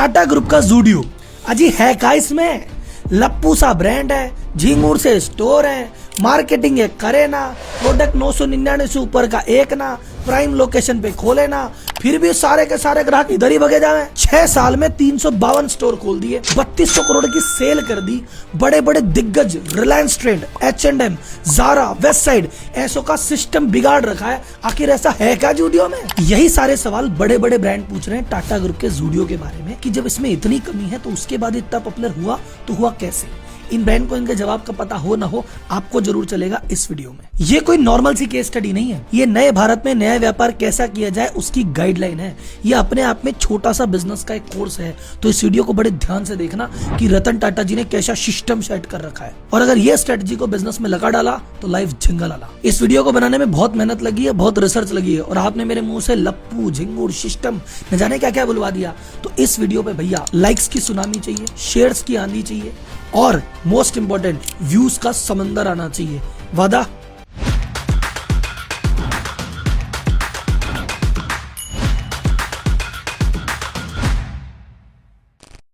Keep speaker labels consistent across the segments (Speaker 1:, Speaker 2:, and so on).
Speaker 1: Tata group का ज़ूडियो अजी है का इसमें? लप्पू सा ब्रांड है, झिंगुर से स्टोर है, मार्केटिंग है करे ना, प्रोडक्ट 999 से ऊपर का एक ना, प्राइम लोकेशन पे खोले ना, फिर भी सारे के सारे ग्राहक इधर ही भगे जाए। 6 साल में 352 स्टोर खोल दिए, 3200 करोड़ की सेल कर दी। बड़े बड़े दिग्गज Reliance trend, H&M, Zara, Westside ऐसो का सिस्टम बिगाड़ रखा है। आखिर ऐसा है क्या ज़ूडियो में? यही सारे सवाल बड़े बड़े ब्रांड पूछ रहे हैं टाटा ग्रुप के ज़ूडियो के बारे में कि जब इसमें इतनी कमी है तो उसके बाद इतना पॉपुलर हुआ तो हुआ कैसे। इन ब्रांड को इनके जवाब का पता हो ना हो, आपको जरूर चलेगा इस वीडियो में। ये कोई नॉर्मल सी केस स्टडी नहीं है, ये नए भारत में नया व्यापार कैसा किया जाए उसकी गाइडलाइन है। ये अपने आप में छोटा सा बिजनेस का एक कोर्स है। तो इस वीडियो को बड़े ध्यान से देखना कि रतन टाटा जी ने कैसा सिस्टम सेट कर रखा है, और अगर ये स्ट्रेटजी को बिजनेस में लगा डाला तो लाइफ जंगल आला। इस वीडियो को बनाने में बहुत मेहनत लगी है, बहुत रिसर्च लगी है, और आपने मेरे मुंह से लप्पू, झिंगुर, सिस्टम न जाने क्या क्या बुलवा दिया। तो इस वीडियो पे भैया लाइक्स की सुनामी चाहिए, शेयर्स की आंधी चाहिए, और मोस्ट इंपॉर्टेंट व्यूज का समंदर आना चाहिए। वादा?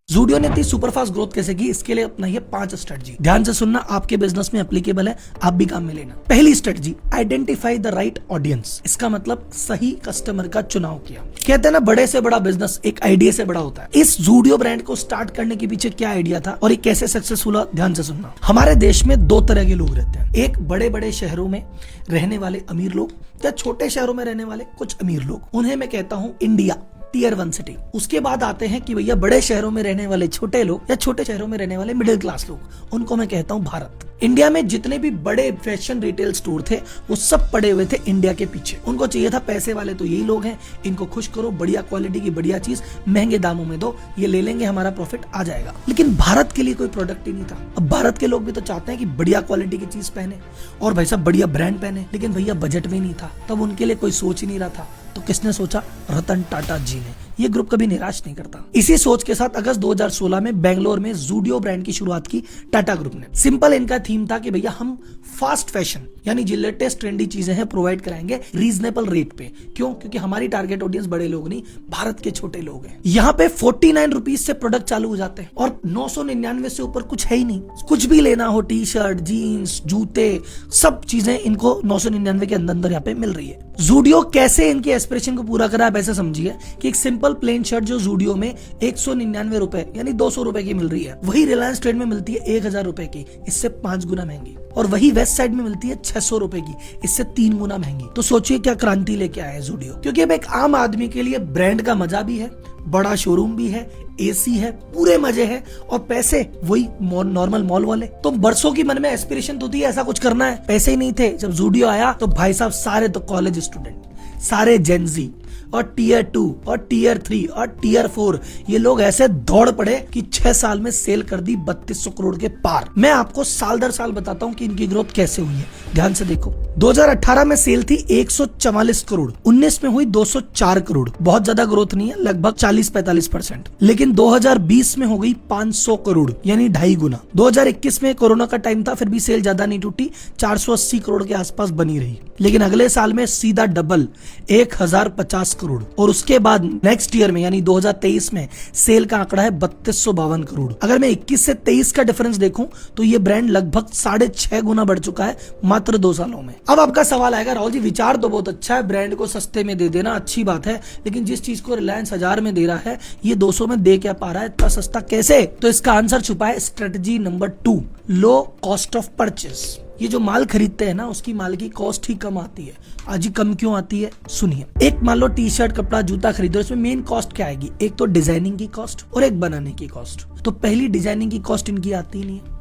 Speaker 1: ज़ूडियो ने इतनी सुपरफास्ट ग्रोथ कैसे की, इसके लिए अपना ये 5 स्ट्रेटजी ध्यान से सुनना, आपके बिजनेस में एप्लीकेबल है, आप भी काम में लेना। पहली strategy, identify the right audience. इसका मतलब सही कस्टमर का चुनाव किया। कहते हैं ना, बड़े से बड़ा बिजनेस एक आइडिया से बड़ा होता है। इस ज़ूडियो ब्रांड को स्टार्ट करने के पीछे क्या आइडिया था और ये कैसे सक्सेसफुल हुआ, ध्यान से सुनना। हमारे देश में 2 तरह के लोग रहते हैं, एक बड़े बड़े शहरों में रहने वाले अमीर लोग, या छोटे शहरों में रहने वाले कुछ अमीर लोग। उन्हें मैं कहता हूँ इंडिया, टियर 1 सिटी। उसके बाद आते हैं कि भैया बड़े शहरों में रहने वाले छोटे लोग, या छोटे शहरों में रहने वाले मिडिल क्लास लोग, उनको मैं कहता हूं भारत। इंडिया में जितने भी बड़े फैशन रिटेल स्टोर थे वो सब पड़े हुए थे इंडिया के पीछे। उनको चाहिए था पैसे वाले तो यही लोग हैं, इनको खुश करो, बढ़िया क्वालिटी की बढ़िया चीज महंगे दामों में दो, ये ले लेंगे, हमारा प्रॉफिट आ जाएगा। लेकिन भारत के लिए कोई प्रोडक्ट ही नहीं था। अब भारत के लोग भी तो चाहते हैं कि बढ़िया क्वालिटी की चीज पहने और भाई साहब बढ़िया ब्रांड पहने, लेकिन भैया बजट में नहीं था, तब उनके लिए कोई सोच ही नहीं रहा था। तो किसने सोचा? रतन टाटा जी ने। ये ग्रुप कभी निराश नहीं करता। इसी सोच के साथ अगस्त 2016 में बेंगलोर में ज़ूडियो ब्रांड की शुरुआत की टाटा ग्रुप ने। सिंपल इनका थीम था कि भैया हम फास्ट फैशन यानी जो लेटेस्ट ट्रेंडी चीजें हैं प्रोवाइड कराएंगे रीजनेबल रेट पे। क्यों? क्योंकि हमारी टारगेट ऑडियंस बड़े लोग नहीं, भारत के छोटे लोग हैं। यहाँ पे 49 रुपीज से प्रोडक्ट चालू हो जाते हैं और 999 से ऊपर कुछ है ही नहीं। कुछ भी लेना हो, टी शर्ट, जीन्स, जूते, सब चीजें इनको 999 के अंदर यहाँ पे मिल रही है। ज़ूडियो कैसे इनके एस्पिरेशन को पूरा करा, ऐसे समझिए कि एक सिंपल प्लेन शर्ट जो ज़ूडियो में 199 रुपए यानी 200 रुपए की मिल रही है, वही रिलायंस ट्रेंड में मिलती है 1000 रुपए की, इससे 5 गुना महंगी। और वही वेस्ट साइड में मिलती है 600 रुपए की, इससे 3 गुना महंगी। तो सोचिए क्या क्रांति लेके आया है ज़ूडियो। क्योंकि अब एक आम आदमी के लिए ब्रांड का मजा भी है, बड़ा शोरूम भी है, एसी है, पूरे मजे हैं, और पैसे वही नॉर्मल मॉल वाले। तो बरसों की मन में एस्पिरेशन तो थी ऐसा कुछ करना है, पैसे ही नहीं थे। जब ज़ूडियो आया तो भाई साहब सारे तो कॉलेज स्टूडेंट, सारे जेनजी और टियर 2 और टियर 3 और टियर 4 ये लोग ऐसे दौड़ पड़े कि 6 साल में सेल कर दी 3200 करोड़ के पार। मैं आपको साल दर साल बताता हूं कि इनकी ग्रोथ कैसे हुई है, ध्यान से देखो। 2018 में सेल थी 144 करोड़, 19 में हुई 204 करोड़। बहुत ज्यादा ग्रोथ नहीं है, लगभग 40-45%। लेकिन 2020 में हो गई 500 करोड़ यानी 2.5 गुना। 2021 में कोरोना का टाइम था, फिर भी सेल ज्यादा नहीं टूटी, 480 करोड़ के आसपास बनी रही। लेकिन अगले साल में सीधा डबल 1050 करोड़, और उसके बाद नेक्स्ट ईयर में यानी 2023 में सेल का आंकड़ा है 3252 करोड़। अगर मैं 21 से 23 का डिफरेंस देखूं तो ये ब्रांड लगभग 6.5 गुना बढ़ चुका है मात्र 2 सालों में। अब आपका सवाल आएगा, राहुल जी विचार तो बहुत अच्छा है, ब्रांड को सस्ते में दे देना अच्छी बात है, लेकिन जिस चीज को रिलायंस 1000 में दे रहा है ये 200 में दे क्या पा रहा है, इतना सस्ता कैसे? तो इसका आंसर छुपा है strategy number 2, low cost of purchase. ये जो माल खरीदते हैं ना उसकी माल की कॉस्ट ही कम आती है। आज ही कम क्यों आती है सुनिए। एक मान लो टी शर्ट, कपड़ा, जूता खरीदो, इसमें मेन कॉस्ट क्या आएगी? एक तो डिजाइनिंग की कॉस्ट और एक बनाने की कॉस्ट। तो पहली डिजाइनिंग की कॉस्ट इनकी आती ही नहीं है।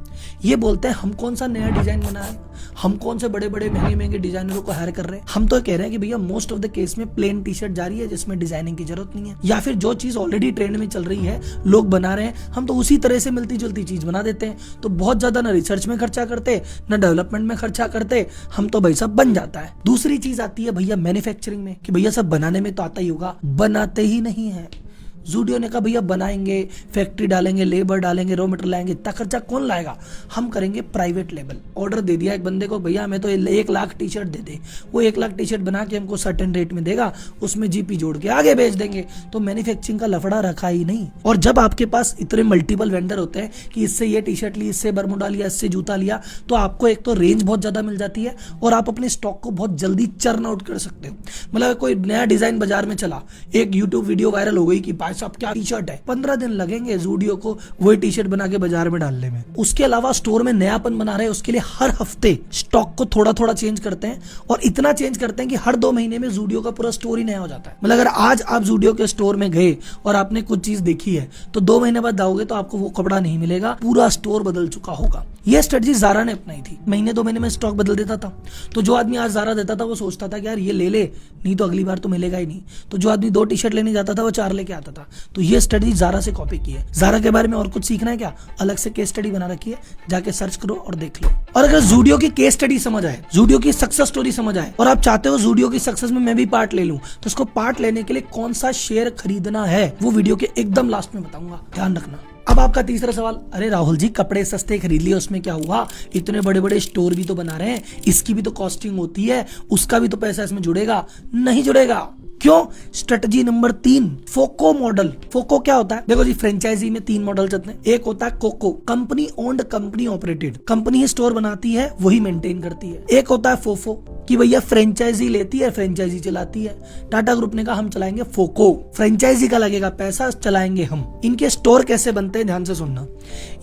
Speaker 1: ये बोलते हैं हम कौन सा नया डिजाइन बनाए, हम कौन से बड़े बड़े महंगे महंगे डिजाइनरों को हायर कर रहे हैं। हम तो कह रहे हैं कि भैया मोस्ट ऑफ द केस में प्लेन टी शर्ट जा रही है जिसमें डिजाइनिंग की जरूरत नहीं है, या फिर जो चीज ऑलरेडी ट्रेंड में चल रही है लोग बना रहे हैं, हम तो उसी तरह से मिलती जुलती चीज बना देते हैं। तो बहुत ज्यादा ना रिसर्च में खर्चा करते ना डेवलपमेंट में खर्चा करते, हम तो भाई सब बन जाता है। दूसरी चीज आती है भैया मैन्युफैक्चरिंग में कि भैया सब बनाने में तो आता ही होगा, बनाते ही नहीं है। जूडियो ने कहा भैया बनाएंगे, फैक्ट्री डालेंगे, लेबर डालेंगे, रॉ मटेरियल लाएंगे, इतना खर्चा कौन लाएगा, हम करेंगे प्राइवेट लेबल। ऑर्डर दे दिया एक बंदे को, भैया हमें तो 1 लाख टी शर्ट दे दे। वो 1 लाख टी शर्ट बना के हमको सर्टेन रेट में देगा, उसमें जीपी जोड़ के आगे बेच देंगे। तो मैन्युफैक्चरिंग का लफड़ा रखा ही नहीं। और जब आपके पास इतने मल्टीपल वेंडर होते हैं कि इससे ये टी शर्ट ली, इससे बरमूडा लिया, इससे जूता लिया, तो आपको एक तो रेंज बहुत ज्यादा मिल जाती है और आप अपने स्टॉक को बहुत जल्दी चर्न आउट कर सकते हो। मतलब कोई नया डिजाइन बाजार में चला, एक यूट्यूब वीडियो वायरल हो गई कि भाई साहब क्या टी शर्ट है, 15 दिन लगेंगे जूडियो को वही टी शर्ट बना के बाजार में डालने में। उसके अलावा स्टोर में नयापन बना रहे हैं, उसके लिए हर हफ्ते स्टॉक को थोड़ा थोड़ा चेंज करते हैं और इतना चेंज करते हैं कि हर 2 महीने में जूडियो का पूरा स्टोर ही नया हो जाता है। मतलब अगर आज आप जूडियो के स्टोर में गए और आपने कुछ चीज देखी है तो 2 महीने बाद जाओगे तो आपको वो कपड़ा नहीं मिलेगा, पूरा स्टोर बदल चुका होगा। यह स्ट्रेटजी ज़ारा ने अपनाई थी, महीने 2 महीने में स्टॉक बदल देता था। तो जो आदमी आज ज़ारा देता था वो सोचता था कि यार ये ले ले, नहीं तो अगली बार तो मिलेगा ही नहीं। तो जो आदमी 2 टी शर्ट लेने जाता था वो 4 लेके आता था। तो ये स्ट्रेटजी ज़ारा से कॉपी की है। ज़ारा के बारे में और कुछ सीखना है क्या, अलग से केस स्टडी बना रखी है, जाके सर्च करो और देख लो। और अगर जूडियो की केस स्टडी समझ आए, जूडियो की सक्सेस स्टोरी समझ आए और आप चाहते हो जूडियो की सक्सेस में मैं भी पार्ट ले लूं, तो उसको पार्ट लेने के लिए कौन सा शेयर खरीदना है वो वीडियो के एकदम लास्ट में बताऊंगा, ध्यान रखना। अब आपका तीसरा सवाल, अरे राहुल जी कपड़े सस्ते खरीद लिए उसमें क्या हुआ, इतने बड़े बड़े स्टोर भी तो बना रहे हैं, इसकी भी तो कॉस्टिंग होती है, उसका भी तो पैसा इसमें जुड़ेगा। नहीं जुड़ेगा। क्यों? Strategy number 3, फोको model. फोको क्या होता है? देखो जी, फ्रेंचाइजी में 3 मॉडल चलते हैं। एक होता है COCO, company owned company operated, company ही स्टोर बनाती है वही मेंटेन करती है। एक होता है फोफो कि भैया फ्रेंचाइजी लेती है, फ्रेंचाइजी चलाती है। टाटा ग्रुप ने कहा हम चलाएंगे फोको, फ्रेंचाइजी का लगेगा पैसा, चलाएंगे हम। इनके स्टोर कैसे बनते हैं ध्यान से सुनना।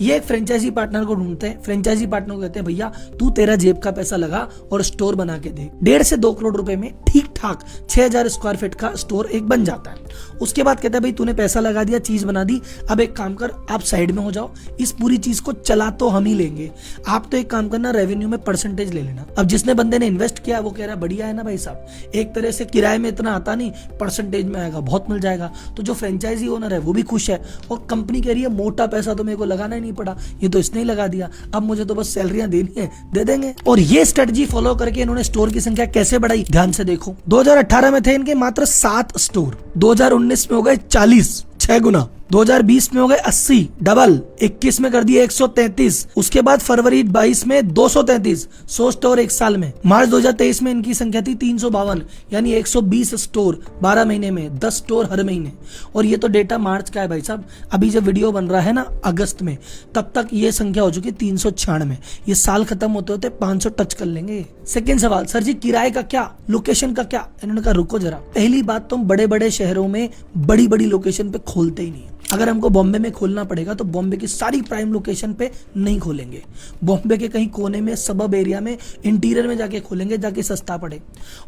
Speaker 1: ये एक फ्रेंचाइजी पार्टनर को ढूंढते हैं, फ्रेंचाइजी पार्टनर को कहते हैं भैया तू तेरा जेब का पैसा लगा और स्टोर बना के दे। 1.5 से 2 करोड़ रुपए में ठीक ठाक 6000 स्क्वायर फीट का स्टोर एक बन जाता है। उसके बाद कहता है भाई तूने पैसा लगा दिया, चीज बना दी, अब एक काम कर, आप साइड में हो जाओ, इस पूरी चीज को चला तो हम ही लेंगे, आप तो एक काम करना रेवेन्यू में परसेंटेज ले लेना। अब जिसने बंदे ने इन्वेस्ट किया वो कह रहा है बढ़िया है ना भाई साहब, एक तरह से किराए में इतना आता नहीं, परसेंटेज में आएगा, बहुत मिल जाएगा। तो जो फ्रेंचाइजी ओनर है वो भी खुश है और कंपनी कह रही है मोटा पैसा तो मेरे को लगाना ही नहीं पड़ा, ये तो इसने ही लगा दिया, अब मुझे तो बस सैलरियां देनी है, दे देंगे। और ये स्ट्रेटजी फॉलो करके इन्होंने स्टोर की संख्या कैसे बढ़ाई, ध्यान से देखो। 2018 में थे इनके मात्र 7 स्टोर, 2019 में हो गए 40, 6 गुना। 2020 में हो गए 80, डबल। 21 में कर दिए 133, उसके बाद फरवरी 22 में 233, 100 स्टोर एक साल में। मार्च 2023 में इनकी संख्या थी 352, यानी 120 स्टोर 12 महीने में, 10 स्टोर हर महीने। और ये तो डेटा मार्च का है भाई साहब, अभी जब वीडियो बन रहा है ना अगस्त में, तब तक ये संख्या हो चुकी है 396। ये साल खत्म होते होते 500 टच कर लेंगे। सेकेंड सवाल, सर जी किराए का क्या, लोकेशन का क्या? इन्होंने कहा रुको जरा, पहली बात तुम बड़े बड़े शहरों में बड़ी बड़ी लोकेशन पे खोलते ही नहीं। अगर हमको बॉम्बे में खोलना पड़ेगा तो बॉम्बे की सारी प्राइम लोकेशन पे नहीं खोलेंगे, बॉम्बे के कहीं कोने में, सबब एरिया में, इंटीरियर में जाके खोलेंगे, जाके सस्ता पड़े।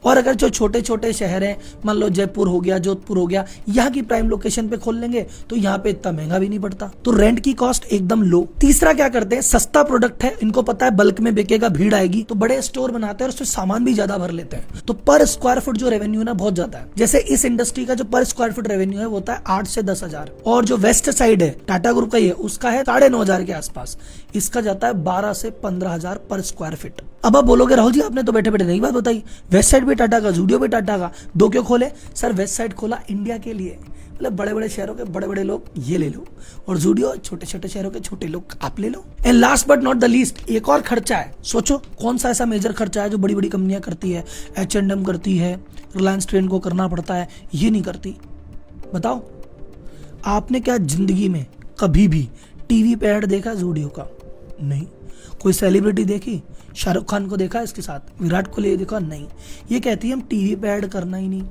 Speaker 1: और अगर जो छोटे छोटे शहर हैं, मान लो जयपुर हो गया, जोधपुर हो गया, यहाँ की प्राइम लोकेशन पे खोल लेंगे तो यहाँ पे इतना महंगा भी नहीं पड़ता, तो रेंट की कॉस्ट एकदम लो। तीसरा क्या करते हैं, सस्ता प्रोडक्ट है, इनको पता है बल्क में बिकेगा, भीड़ आएगी, तो बड़े स्टोर बनाते हैं और उसमें सामान भी ज्यादा भर लेते हैं, तो पर स्क्वायर फुट जो रेवेन्यू है ना बहुत ज्यादा है। जैसे इस इंडस्ट्री का जो पर स्क्वायर फुट रेवेन्यू है वो होता है 8 से 10,000, और जो वेस्ट साइड है टाटा ग्रुप का ही है उसका है 9,500 के आसपास, इसका जाता है 12 से 15,000 पर स्क्वायर फीट। अब आप बोलोगे राहुल जी आपने तो बैठे बैठे नई बात बताई, वेस्ट साइड भी टाटा का, जूडियो भी टाटा का, 2 क्यों खोले? सर वेस्ट साइड खोला इंडिया के लिए, मतलब बड़े बड़े शहरों के बड़े बड़े लोग ये ले लो, और जूडियो छोटे छोटे शहरों के छोटे लोग आप ले लो। And last but not the least, एक और खर्चा है, सोचो कौन सा ऐसा मेजर खर्चा है जो बड़ी बड़ी कंपनियां करती है, H&M करती है, रिलायंस ट्रेंड को करना पड़ता है, ये नहीं करती। बताओ आपने क्या जिंदगी में कभी भी टीवी पे ऐड देखा जूडियो का? नहीं। कोई सेलिब्रिटी देखी? शाहरुख खान को देखा इसके साथ, विराट कोहली देखा? नहीं। ये कहती है हम टीवी पे ऐड करना ही नहीं,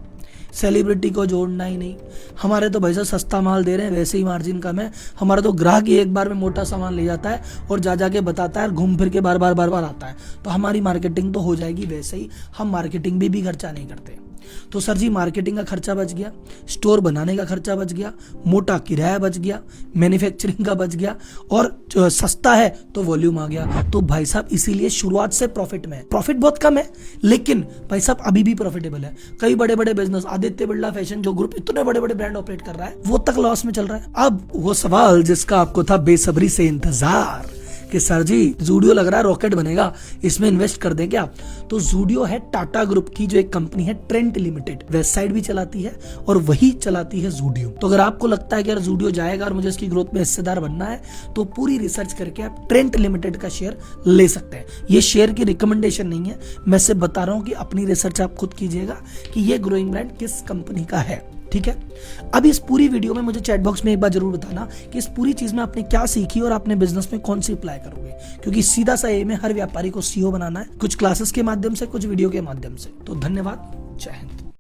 Speaker 1: सेलिब्रिटी को जोड़ना ही नहीं, हमारे तो भाई साहब सस्ता माल दे रहे हैं, वैसे ही मार्जिन कम है, हमारा तो ग्राहक ही एक बार में मोटा सामान ले जाता है और जा जाके बताता है, घूम फिर के बार बार आता है, तो हमारी मार्केटिंग तो हो जाएगी वैसे ही, हम मार्केटिंग भी खर्चा नहीं करते। तो सर जी मार्केटिंग का खर्चा बच गया, स्टोर बनाने का खर्चा बच गया, मोटा किराया बच गया, मैन्युफैक्चरिंग का बच गया, और जो सस्ता है तो वॉल्यूम आ गया। तो भाई साहब इसीलिए शुरुआत से प्रॉफिट में है, प्रॉफिट बहुत कम है लेकिन भाई साहब अभी भी प्रॉफिटेबल है। कई बड़े बड़े बिजनेस, आदित्य बिरला फैशन जो ग्रुप इतने बड़े बड़े ब्रांड ऑपरेट कर रहा है वो तक लॉस में चल रहा है। अब वो सवाल जिसका आपको था बेसब्री से इंतजार कि सर जी जूडियो लग रहा है रॉकेट बनेगा, इसमें इन्वेस्ट कर दें क्या? तो जूडियो है टाटा ग्रुप की जो एक कंपनी है ट्रेंट लिमिटेड, वेबसाइट भी चलाती है और वही चलाती है जूडियो। तो अगर आपको लगता है कि यार जूडियो जाएगा और मुझे इसकी ग्रोथ में हिस्सेदार बनना है तो पूरी रिसर्च करके आप ट्रेंट लिमिटेड का शेयर ले सकते हैं। ये शेयर की रिकमेंडेशन नहीं है, मैं सिर्फ बता रहा हूं कि अपनी रिसर्च आप खुद कीजिएगा कि ये ग्रोइंग ब्रांड किस कंपनी का है। ठीक है, अब इस पूरी वीडियो में मुझे चैट बॉक्स में एक बार जरूर बताना कि इस पूरी चीज में आपने क्या सीखी और अपने बिजनेस में कौन सी अप्लाई करोगे, क्योंकि सीधा सा एम है हर व्यापारी को सीईओ बनाना है, कुछ क्लासेस के माध्यम से, कुछ वीडियो के माध्यम से। तो धन्यवाद, जय हिंद।